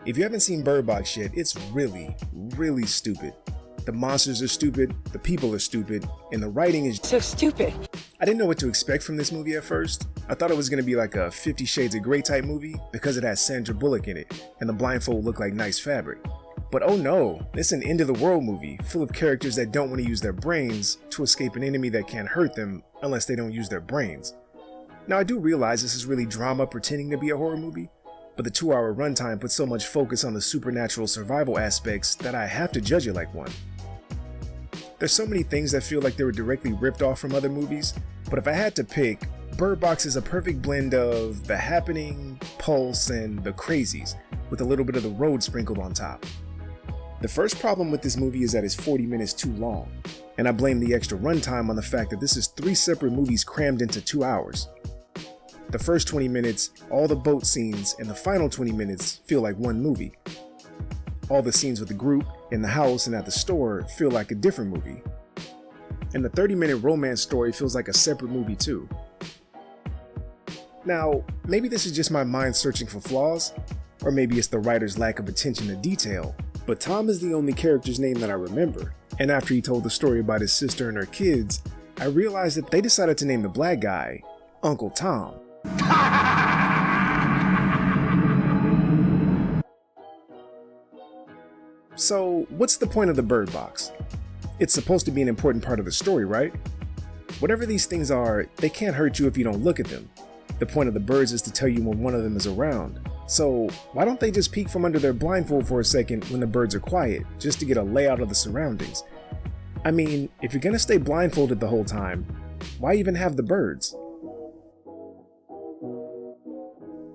If you haven't seen BirdBox yet, it's really, really stupid. The monsters are stupid, the people are stupid, and the writing is so stupid. I didn't know what to expect from this movie at first. I thought it was going to be like a 50 Shades of Grey type movie because it has Sandra Bullock in it, and the blindfold looked like nice fabric. But oh no, it's an end of the world movie full of characters that don't want to use their brains to escape an enemy that can't hurt them unless they don't use their brains. Now I do realize this is really drama pretending to be a horror movie, but the 2-hour runtime puts so much focus on the supernatural survival aspects that I have to judge it like one. There's so many things that feel like they were directly ripped off from other movies, but if I had to pick, BirdBox is a perfect blend of The Happening, Pulse, and The Crazies, with a little bit of The Road sprinkled on top. The first problem with this movie is that it's 40 minutes too long, and I blame the extra runtime on the fact that this is 3 separate movies crammed into 2 hours. The first 20 minutes, all the boat scenes, and the final 20 minutes feel like one movie. All the scenes with the group, in the house, and at the store feel like a different movie. And the 30-minute romance story feels like a separate movie too. Now, maybe this is just my mind searching for flaws, or maybe it's the writer's lack of attention to detail, but Tom is the only character's name that I remember, and after he told the story about his sister and her kids, I realized that they decided to name the black guy Uncle Tom. So, what's the point of the BirdBox? It's supposed to be an important part of the story, right? Whatever these things are, they can't hurt you if you don't look at them. The point of the birds is to tell you when one of them is around. So, why don't they just peek from under their blindfold for a second when the birds are quiet, just to get a layout of the surroundings? I mean, if you're gonna stay blindfolded the whole time, why even have the birds?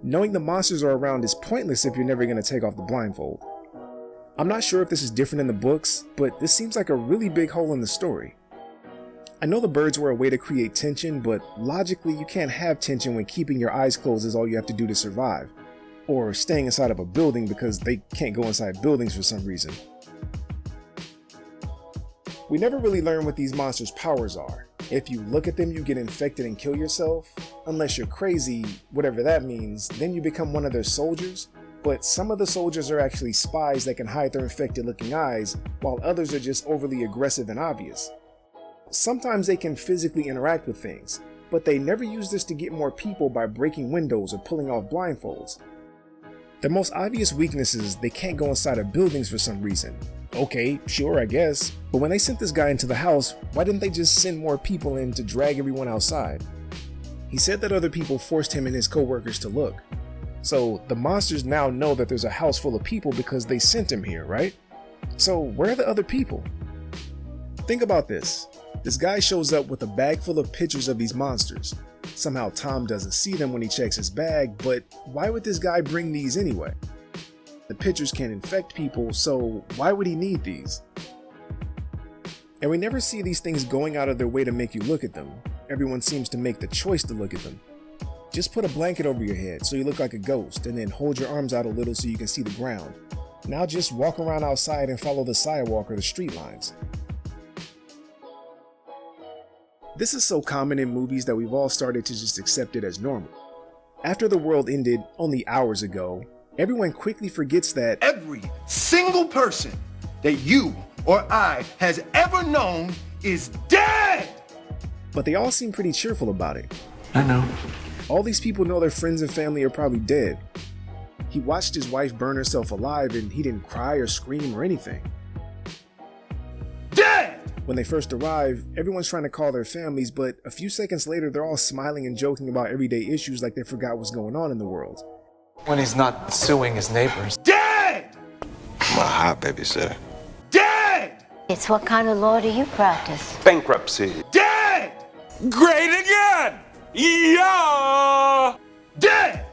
Knowing the monsters are around is pointless if you're never gonna take off the blindfold. I'm not sure if this is different in the books, but this seems like a really big hole in the story. I know the birds were a way to create tension, but logically you can't have tension when keeping your eyes closed is all you have to do to survive, or staying inside of a building because they can't go inside buildings for some reason. We never really learn what these monsters' powers are. If you look at them, you get infected and kill yourself. Unless you're crazy, whatever that means, then you become one of their soldiers. But some of the soldiers are actually spies that can hide their infected looking eyes, while others are just overly aggressive and obvious. Sometimes they can physically interact with things, but they never use this to get more people by breaking windows or pulling off blindfolds. Their most obvious weakness is they can't go inside of buildings for some reason. Okay, sure, I guess. But when they sent this guy into the house, why didn't they just send more people in to drag everyone outside? He said that other people forced him and his co-workers to look. So the monsters now know that there's a house full of people because they sent him here, right? So where are the other people? Think about this. This guy shows up with a bag full of pictures of these monsters. Somehow Tom doesn't see them when he checks his bag, but why would this guy bring these anyway? The pictures can infect people, so why would he need these? And we never see these things going out of their way to make you look at them. Everyone seems to make the choice to look at them. Just put a blanket over your head so you look like a ghost, and then hold your arms out a little so you can see the ground. Now just walk around outside and follow the sidewalk or the street lines. This is so common in movies that we've all started to just accept it as normal. After the world ended only hours ago, everyone quickly forgets that every single person that you or I has ever known is dead! But they all seem pretty cheerful about it. I know. All these people know their friends and family are probably dead. He watched his wife burn herself alive and he didn't cry or scream or anything. Dead! When they first arrive, everyone's trying to call their families, but a few seconds later they're all smiling and joking about everyday issues like they forgot what's going on in the world. When he's not suing his neighbors. Dead! I'm a hot babysitter. Dead! It's what kind of law do you practice? Bankruptcy. Dead! Great again! Yeah! Dead!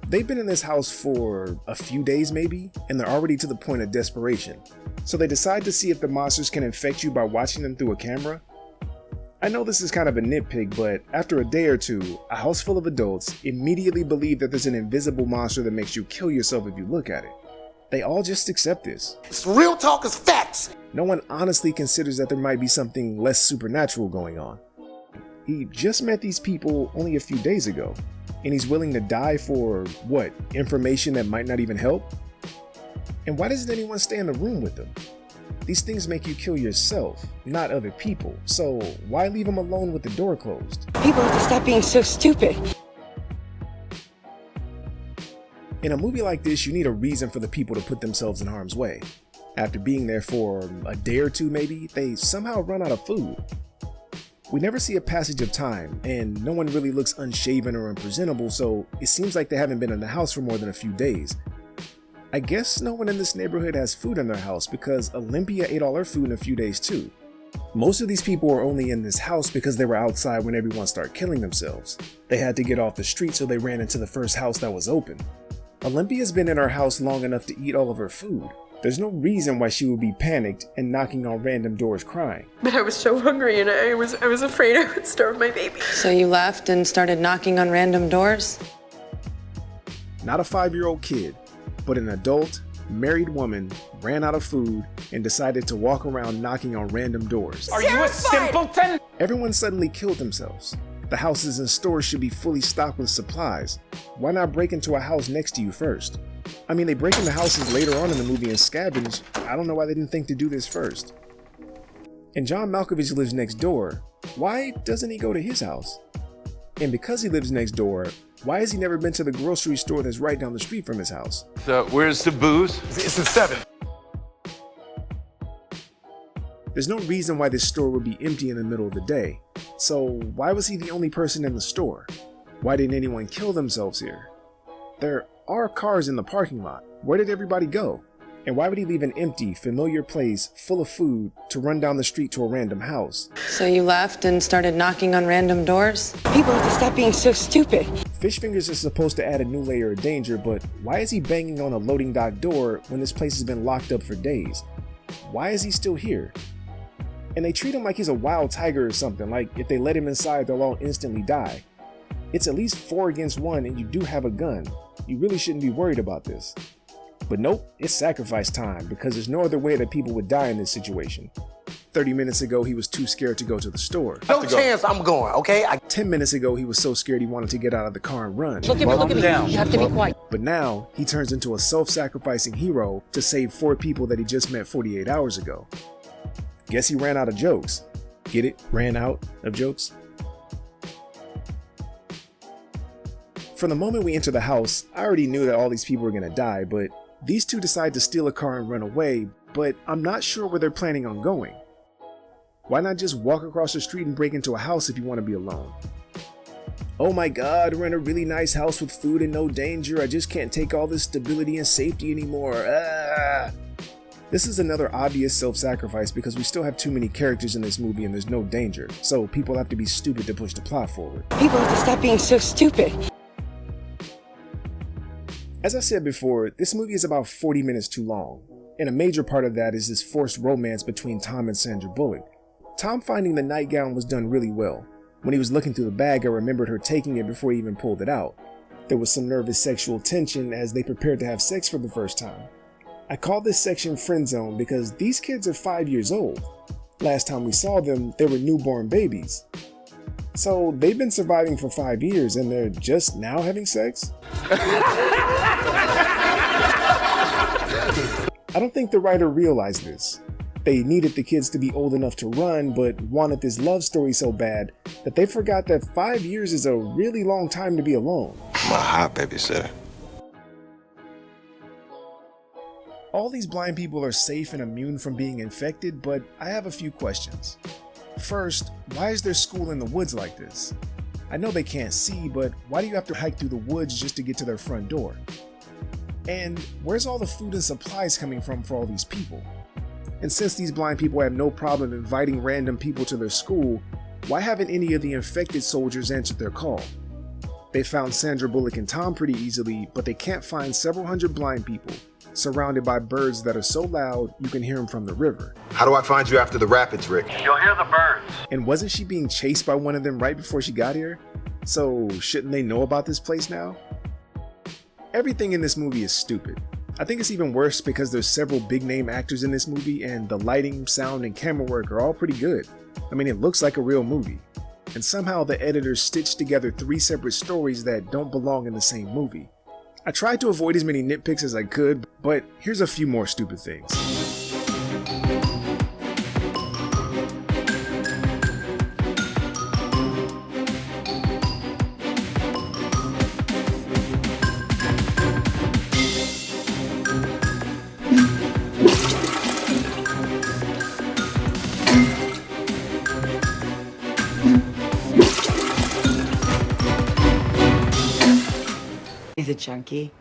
They've been in this house for a few days maybe, and they're already to the point of desperation. So they decide to see if the monsters can infect you by watching them through a camera. I know this is kind of a nitpick, but after a day or two, a house full of adults immediately believe that there's an invisible monster that makes you kill yourself if you look at it. They all just accept this. It's real talk is facts! No one honestly considers that there might be something less supernatural going on. He just met these people only a few days ago. And he's willing to die for, what, information that might not even help? And why doesn't anyone stay in the room with him? These things make you kill yourself, not other people, so why leave him alone with the door closed? People have to stop being so stupid. In a movie like this, you need a reason for the people to put themselves in harm's way. After being there for a day or two maybe, they somehow run out of food. We never see a passage of time, and no one really looks unshaven or unpresentable, so it seems like they haven't been in the house for more than a few days. I guess no one in this neighborhood has food in their house because Olympia ate all her food in a few days too. Most of these people were only in this house because they were outside when everyone started killing themselves. They had to get off the street, so they ran into the first house that was open. Olympia's been in her house long enough to eat all of her food. There's no reason why she would be panicked and knocking on random doors crying. But I was so hungry and I was afraid I would starve my baby. So you left and started knocking on random doors? Not a 5-year-old kid, but an adult, married woman ran out of food and decided to walk around knocking on random doors. Are you a simpleton? Everyone suddenly killed themselves. The houses and stores should be fully stocked with supplies. Why not break into a house next to you first? I mean, they break into houses later on in the movie and scavenge. I don't know why they didn't think to do this first. And John Malkovich lives next door. Why doesn't he go to his house? And because he lives next door, why has he never been to the grocery store that's right down the street from his house? So, where's the booze? It's a 7. There's no reason why this store would be empty in the middle of the day. So why was he the only person in the store? Why didn't anyone kill themselves here? There are cars in the parking lot. Where did everybody go? And why would he leave an empty, familiar place full of food to run down the street to a random house? So you left and started knocking on random doors? People have to stop being so stupid. Fish fingers is supposed to add a new layer of danger, but why is he banging on a loading dock door when this place has been locked up for days? Why is he still here? And they treat him like he's a wild tiger or something, like if they let him inside they'll all instantly die. It's at least 4 against 1 and you do have a gun. You really shouldn't be worried about this. But nope, it's sacrifice time because there's no other way that people would die in this situation. 30 minutes ago he was too scared to go to the store. No chance I'm going, okay? 10 minutes ago he was so scared he wanted to get out of the car and run. Look at me. You have to be quiet. But now he turns into a self-sacrificing hero to save 4 people that he just met 48 hours ago. Guess he ran out of jokes. Get it? Ran out of jokes? From the moment we enter the house, I already knew that all these people were gonna die, but these two decide to steal a car and run away, but I'm not sure where they're planning on going. Why not just walk across the street and break into a house if you want to be alone? Oh my god, we're in a really nice house with food and no danger. I just can't take all this stability and safety anymore. This is another obvious self-sacrifice because we still have too many characters in this movie and there's no danger, so people have to be stupid to push the plot forward. People have to stop being so stupid. As I said before, this movie is about 40 minutes too long, and a major part of that is this forced romance between Tom and Sandra Bullock. Tom finding the nightgown was done really well. When he was looking through the bag, I remembered her taking it before he even pulled it out. There was some nervous sexual tension as they prepared to have sex for the first time. I call this section friend zone because these kids are 5 years old. Last time we saw them, they were newborn babies. So they've been surviving for 5 years and they're just now having sex? I don't think the writer realized this. They needed the kids to be old enough to run, but wanted this love story so bad that they forgot that 5 years is a really long time to be alone. My hot babysitter. All these blind people are safe and immune from being infected, but I have a few questions. First, why is there school in the woods like this? I know they can't see, but why do you have to hike through the woods just to get to their front door? And where's all the food and supplies coming from for all these people? And since these blind people have no problem inviting random people to their school, why haven't any of the infected soldiers answered their call? They found Sandra Bullock and Tom pretty easily, but they can't find several hundred blind people, surrounded by birds that are so loud you can hear them from the river. How do I find you after the rapids, Rick? You'll hear the birds. And wasn't she being chased by one of them right before she got here? So shouldn't they know about this place now? Everything in this movie is stupid. I think it's even worse because there's several big name actors in this movie and the lighting, sound, and camera work are all pretty good. I mean, it looks like a real movie. and somehow the editors stitched together 3 separate stories that don't belong in the same movie. I tried to avoid as many nitpicks as I could, but here's a few more stupid things. Is it chunky?